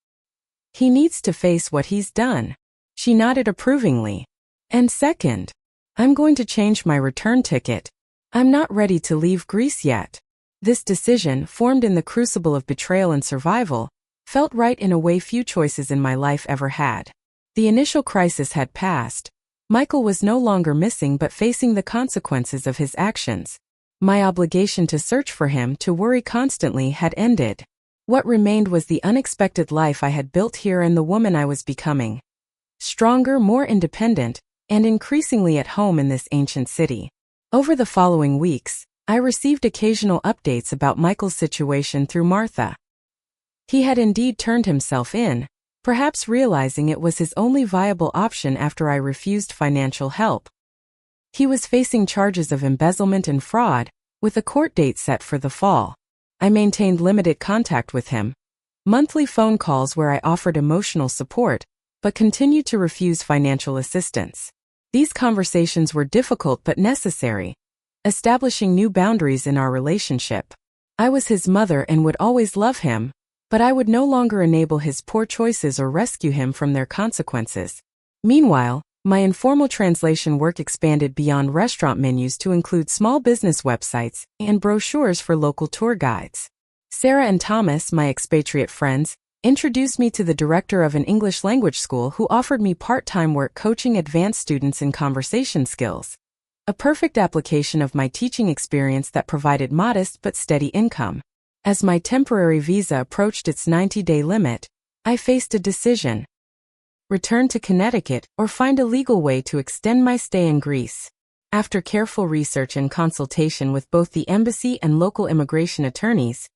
Speaker 1: He needs to face what he's done." She nodded approvingly. "And second, I'm going to change my return ticket. I'm not ready to leave Greece yet." This decision, formed in the crucible of betrayal and survival, felt right in a way few choices in my life ever had. The initial crisis had passed. Michael was no longer missing but facing the consequences of his actions. My obligation to search for him, to worry constantly, had ended. What remained was the unexpected life I had built here and the woman I was becoming. Stronger, more independent, and increasingly at home in this ancient city. Over the following weeks, I received occasional updates about Michael's situation through Martha. He had indeed turned himself in, perhaps realizing it was his only viable option after I refused financial help. He was facing charges of embezzlement and fraud, with a court date set for the fall. I maintained limited contact with him. Monthly phone calls where I offered emotional support, but continued to refuse financial assistance. These conversations were difficult but necessary, establishing new boundaries in our relationship. I was his mother and would always love him, but I would no longer enable his poor choices or rescue him from their consequences. Meanwhile, my informal translation work expanded beyond restaurant menus to include small business websites and brochures for local tour guides. Sarah and Thomas, my expatriate friends, introduced me to the director of an English language school who offered me part-time work coaching advanced students in conversation skills. A perfect application of my teaching experience that provided modest but steady income. As my temporary visa approached its 90-day limit, I faced a decision. Return to Connecticut or find a legal way to extend my stay in Greece. After careful research and consultation with both the embassy and local immigration attorneys,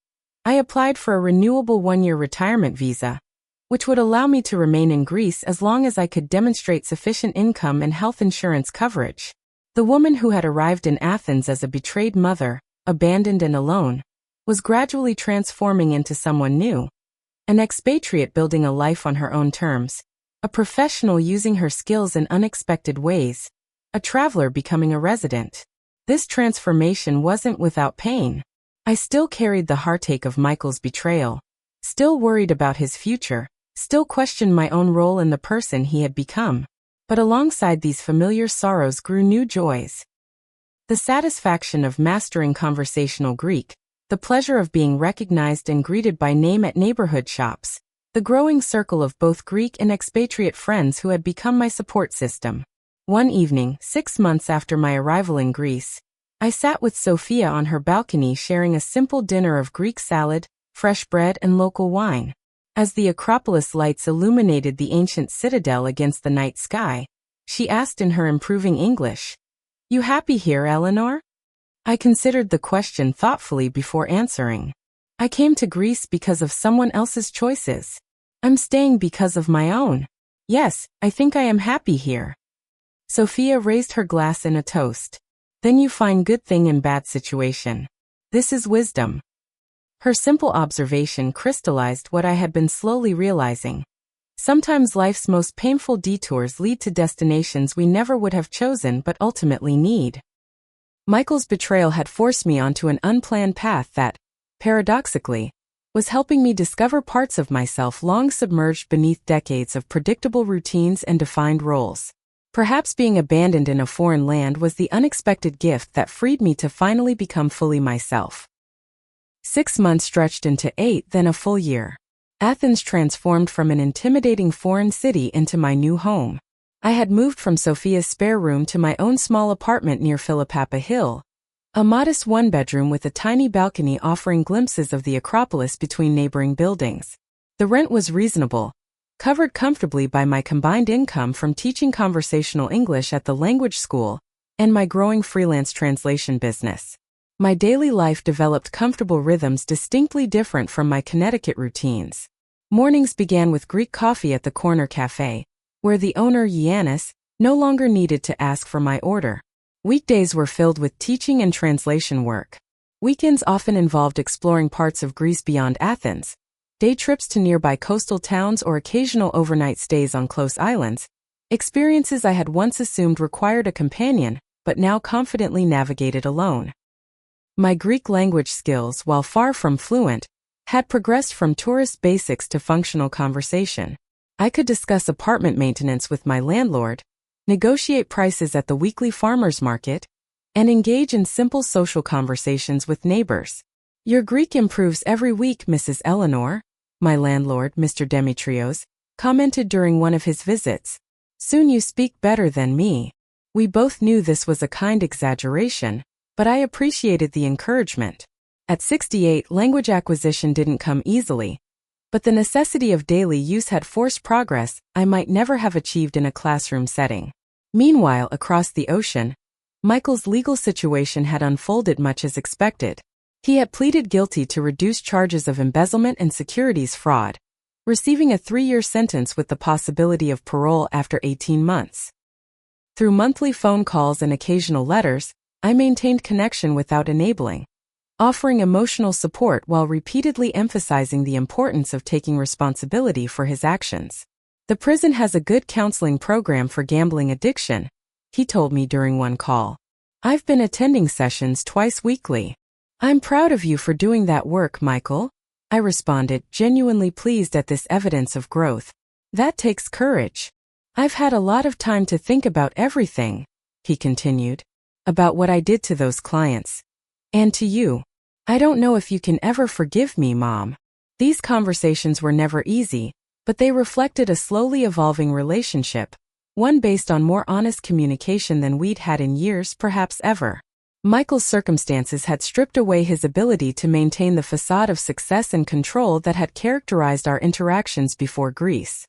Speaker 1: I applied for a renewable one-year retirement visa, which would allow me to remain in Greece as long as I could demonstrate sufficient income and health insurance coverage. The woman who had arrived in Athens as a betrayed mother, abandoned and alone, was gradually transforming into someone new. An expatriate building a life on her own terms, a professional using her skills in unexpected ways, a traveler becoming a resident. This transformation wasn't without pain. I still carried the heartache of Michael's betrayal, still worried about his future, still questioned my own role in the person he had become. But alongside these familiar sorrows grew new joys. The satisfaction of mastering conversational Greek, the pleasure of being recognized and greeted by name at neighborhood shops, the growing circle of both Greek and expatriate friends who had become my support system. One evening, 6 months after my arrival in Greece, I sat with Sophia on her balcony sharing a simple dinner of Greek salad, fresh bread and local wine. As the Acropolis lights illuminated the ancient citadel against the night sky, she asked in her improving English, "You happy here, Eleanor?" I considered the question thoughtfully before answering. I came to Greece because of someone else's choices. I'm staying because of my own. Yes, I think I am happy here. Sophia raised her glass in a toast. Then you find good thing in bad situation. This is wisdom. Her simple observation crystallized what I had been slowly realizing. Sometimes life's most painful detours lead to destinations we never would have chosen but ultimately need. Michael's betrayal had forced me onto an unplanned path that, paradoxically, was helping me discover parts of myself long submerged beneath decades of predictable routines and defined roles. Perhaps being abandoned in a foreign land was the unexpected gift that freed me to finally become fully myself. 6 months stretched into 8, then a full year. Athens transformed from an intimidating foreign city into my new home. I had moved from Sophia's spare room to my own small apartment near Philippapa Hill, a modest one-bedroom with a tiny balcony offering glimpses of the Acropolis between neighboring buildings. The rent was reasonable, covered comfortably by my combined income from teaching conversational English at the language school and my growing freelance translation business. My daily life developed comfortable rhythms distinctly different from my Connecticut routines. Mornings began with Greek coffee at the corner cafe, where the owner, Giannis, no longer needed to ask for my order. Weekdays were filled with teaching and translation work. Weekends often involved exploring parts of Greece beyond Athens, day trips to nearby coastal towns or occasional overnight stays on close islands, experiences I had once assumed required a companion, but now confidently navigated alone. My Greek language skills, while far from fluent, had progressed from tourist basics to functional conversation. I could discuss apartment maintenance with my landlord, negotiate prices at the weekly farmers market, and engage in simple social conversations with neighbors. "Your Greek improves every week, Mrs. Eleanor," my landlord, Mr. Demetrios, commented during one of his visits. "Soon you speak better than me." We both knew this was a kind exaggeration, but I appreciated the encouragement. At 68, language acquisition didn't come easily, but the necessity of daily use had forced progress I might never have achieved in a classroom setting. Meanwhile, across the ocean, Michael's legal situation had unfolded much as expected. He had pleaded guilty to reduced charges of embezzlement and securities fraud, receiving a 3-year sentence with the possibility of parole after 18 months. Through monthly phone calls and occasional letters, I maintained connection without enabling, offering emotional support while repeatedly emphasizing the importance of taking responsibility for his actions. "The prison has a good counseling program for gambling addiction," he told me during one call. "I've been attending sessions twice weekly." "I'm proud of you for doing that work, Michael," I responded, genuinely pleased at this evidence of growth. "That takes courage." "I've had a lot of time to think about everything," he continued, "about what I did to those clients. And to you. I don't know if you can ever forgive me, Mom." These conversations were never easy, but they reflected a slowly evolving relationship, one based on more honest communication than we'd had in years, perhaps ever. Michael's circumstances had stripped away his ability to maintain the facade of success and control that had characterized our interactions before Greece.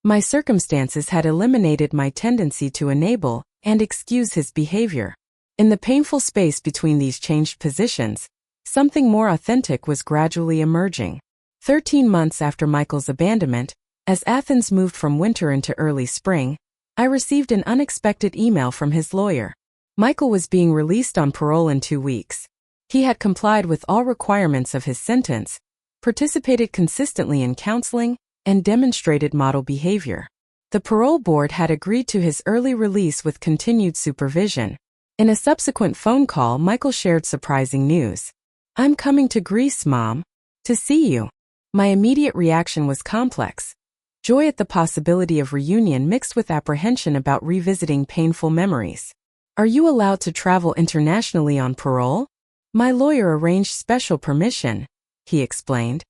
Speaker 1: My circumstances had eliminated my tendency to enable and excuse his behavior. In the painful space between these changed positions, something more authentic was gradually emerging. 13 months after Michael's abandonment, as Athens moved from winter into early spring, I received an unexpected email from his lawyer. Michael was being released on parole in 2 weeks. He had complied with all requirements of his sentence, participated consistently in counseling, and demonstrated model behavior. The parole board had agreed to his early release with continued supervision. In a subsequent phone call, Michael shared surprising news. "I'm coming to Greece, Mom, to see you." My immediate reaction was complex. Joy at the possibility of reunion mixed with apprehension about revisiting painful memories. "Are you allowed to travel internationally on parole?" "My lawyer arranged special permission," he explained.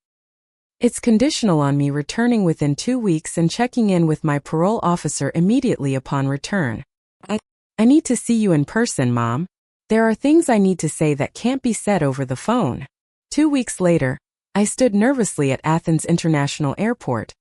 Speaker 1: "It's conditional on me returning within 2 weeks and checking in with my parole officer immediately upon return. I need to see you in person, Mom. There are things I need to say that can't be said over the phone." 2 weeks later, I stood nervously at Athens International Airport,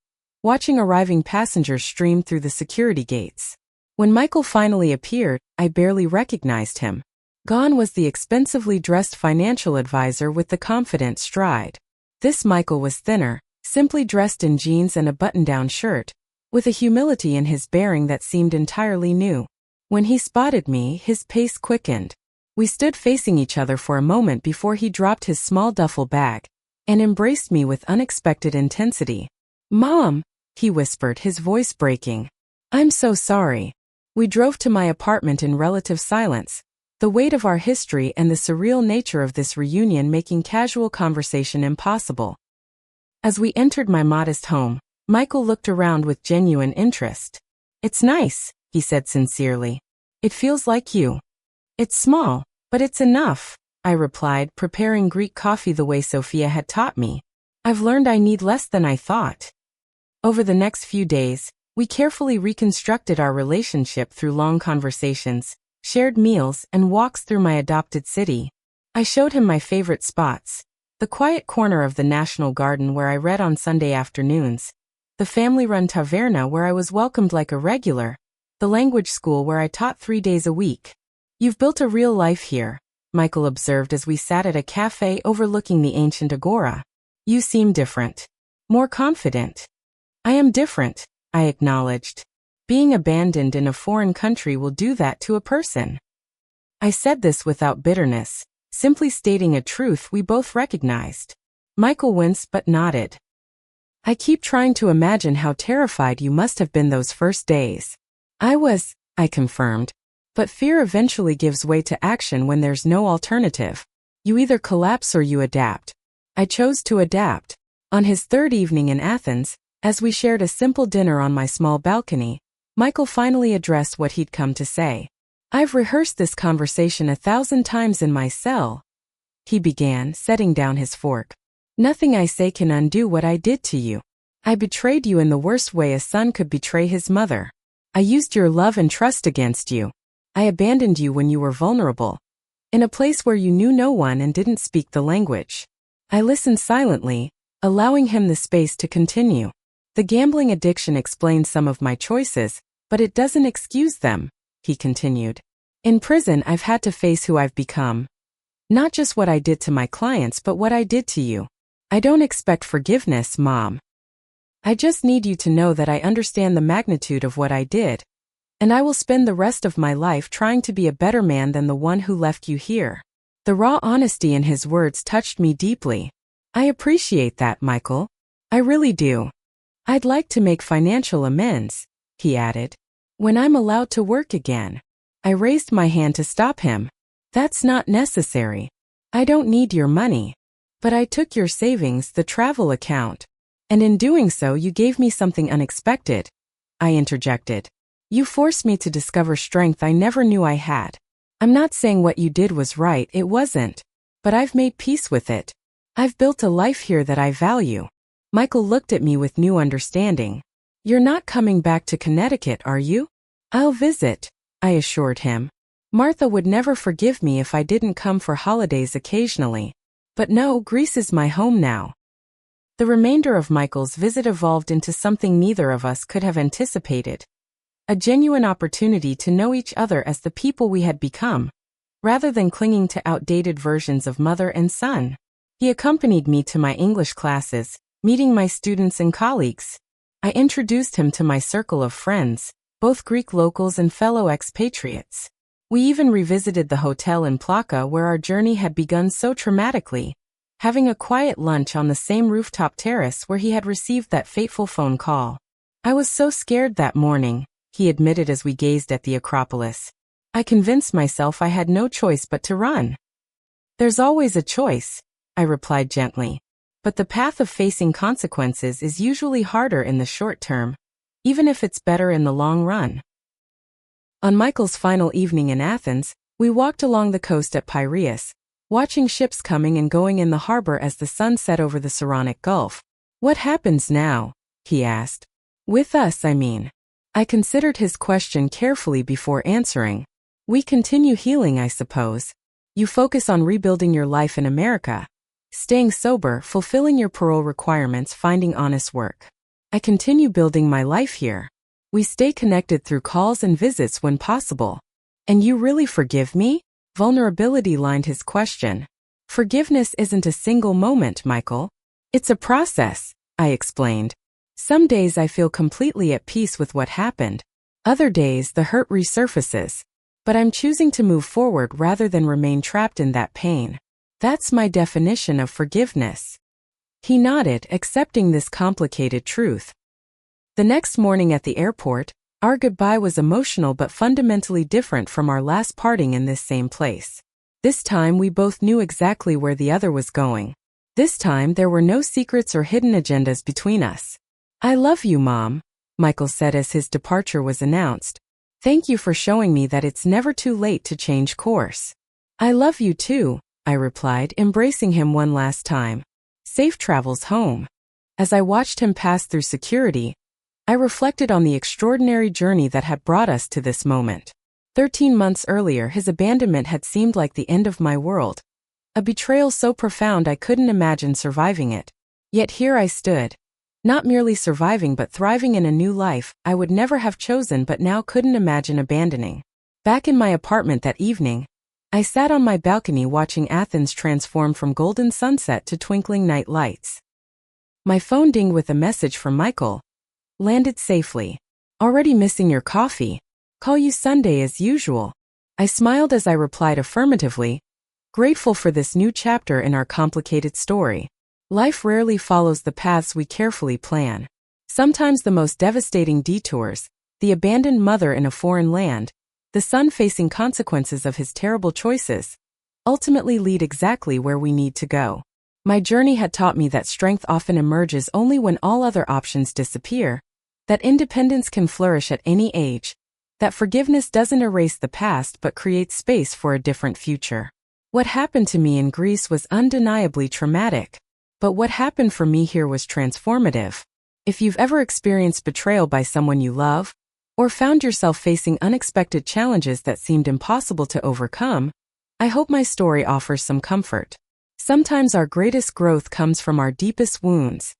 Speaker 1: watching arriving passengers stream through the security gates. When Michael finally appeared, I barely recognized him. Gone was the expensively dressed financial advisor with the confident stride. This Michael was thinner, simply dressed in jeans and a button-down shirt, with a humility in his bearing that seemed entirely new. When he spotted me, his pace quickened. We stood facing each other for a moment before he dropped his small duffel bag and embraced me with unexpected intensity. "Mom," he whispered, his voice breaking. "I'm so sorry." We drove to my apartment in relative silence, the weight of our history and the surreal nature of this reunion making casual conversation impossible. As we entered my modest home, Michael looked around with genuine interest. "It's nice," he said sincerely. "It feels like you." "It's small, but it's enough," I replied, preparing Greek coffee the way Sophia had taught me. "I've learned I need less than I thought." Over the next few days, we carefully reconstructed our relationship through long conversations, shared meals, and walks through my adopted city. I showed him my favorite spots: the quiet corner of the National Garden where I read on Sunday afternoons, the family-run taverna where I was welcomed like a regular, the language school where I taught 3 days a week. "You've built a real life here," Michael observed as we sat at a cafe overlooking the ancient agora. "You seem different. More confident." "I am different," I acknowledged. "Being abandoned in a foreign country will do that to a person." I said this without bitterness, simply stating a truth we both recognized. Michael winced but nodded. "I keep trying to imagine how terrified you must have been those first days." "I was," I confirmed. "But fear eventually gives way to action when there's no alternative. You either collapse or you adapt." I chose to adapt. On his third evening in Athens, as we shared a simple dinner on my small balcony, Michael finally addressed what he'd come to say. "I've rehearsed this conversation 1,000 times in my cell," he began, setting down his fork. "Nothing I say can undo what I did to you. I betrayed you in the worst way a son could betray his mother. I used your love and trust against you. I abandoned you when you were vulnerable, in a place where you knew no one and didn't speak the language." I listened silently, allowing him the space to continue. "The gambling addiction explains some of my choices, but it doesn't excuse them," he continued. "In prison, I've had to face who I've become. Not just what I did to my clients, but what I did to you. I don't expect forgiveness, Mom. I just need you to know that I understand the magnitude of what I did, and I will spend the rest of my life trying to be a better man than the one who left you here." The raw honesty in his words touched me deeply. "I appreciate that, Michael. I really do. I'd like to make financial amends," he added, "when I'm allowed to work again." I raised my hand to stop him. "That's not necessary. I don't need your money. But I took your savings, the travel account. And in doing so you gave me something unexpected," I interjected. "You forced me to discover strength I never knew I had. I'm not saying what you did was right, it wasn't. But I've made peace with it. I've built a life here that I value." Michael looked at me with new understanding. "You're not coming back to Connecticut, are you?" "I'll visit," I assured him. "Martha would never forgive me if I didn't come for holidays occasionally. But no, Greece is my home now." The remainder of Michael's visit evolved into something neither of us could have anticipated. A genuine opportunity to know each other as the people we had become, rather than clinging to outdated versions of mother and son. He accompanied me to my English classes, meeting my students and colleagues. I introduced him to my circle of friends, both Greek locals and fellow expatriates. We even revisited the hotel in Plaka where our journey had begun so traumatically, having a quiet lunch on the same rooftop terrace where he had received that fateful phone call. "I was so scared that morning," he admitted as we gazed at the Acropolis. "I convinced myself I had no choice but to run." "There's always a choice," I replied gently. "But the path of facing consequences is usually harder in the short term, even if it's better in the long run." On Michael's final evening in Athens, we walked along the coast at Piraeus, watching ships coming and going in the harbor as the sun set over the Saronic Gulf. "What happens now?" he asked. "With us, I mean." I considered his question carefully before answering. "We continue healing, I suppose. You focus on rebuilding your life in America, staying sober, fulfilling your parole requirements, finding honest work. I continue building my life here. We stay connected through calls and visits when possible." "And you really forgive me?" Vulnerability lined his question. "Forgiveness isn't a single moment, Michael. It's a process," I explained. "Some days I feel completely at peace with what happened. Other days, the hurt resurfaces, but I'm choosing to move forward rather than remain trapped in that pain. That's my definition of forgiveness. He nodded, accepting this complicated truth. The next morning at the airport, our goodbye was emotional but fundamentally different from our last parting in this same place. This time we both knew exactly where the other was going. This time there were no secrets or hidden agendas between us. "I love you, Mom," Michael said as his departure was announced. "Thank you for showing me that it's never too late to change course." "I love you too," I replied, embracing him one last time. Safe travels home. As I watched him pass through security, I reflected on the extraordinary journey that had brought us to this moment. 13 months earlier, his abandonment had seemed like the end of my world. A betrayal so profound I couldn't imagine surviving it. Yet here I stood. Not merely surviving but thriving in a new life I would never have chosen but now couldn't imagine abandoning. Back in my apartment that evening, I sat on my balcony watching Athens transform from golden sunset to twinkling night lights. My phone dinged with a message from Michael. "Landed safely. Already missing your coffee. Call you Sunday as usual." I smiled as I replied affirmatively, grateful for this new chapter in our complicated story. Life rarely follows the paths we carefully plan. Sometimes the most devastating detours, the abandoned mother in a foreign land, the son facing consequences of his terrible choices, ultimately lead exactly where we need to go. My journey had taught me that strength often emerges only when all other options disappear, that independence can flourish at any age, that forgiveness doesn't erase the past but creates space for a different future. What happened to me in Greece was undeniably traumatic, but what happened for me here was transformative. If you've ever experienced betrayal by someone you love, or found yourself facing unexpected challenges that seemed impossible to overcome, I hope my story offers some comfort. Sometimes our greatest growth comes from our deepest wounds.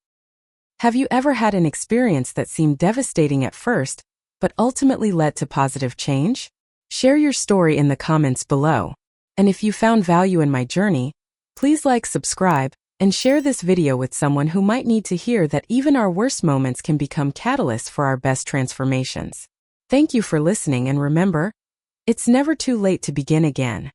Speaker 1: Have you ever had an experience that seemed devastating at first, but ultimately led to positive change? Share your story in the comments below. And if you found value in my journey, please like, subscribe, and share this video with someone who might need to hear that even our worst moments can become catalysts for our best transformations. Thank you for listening, and remember, it's never too late to begin again.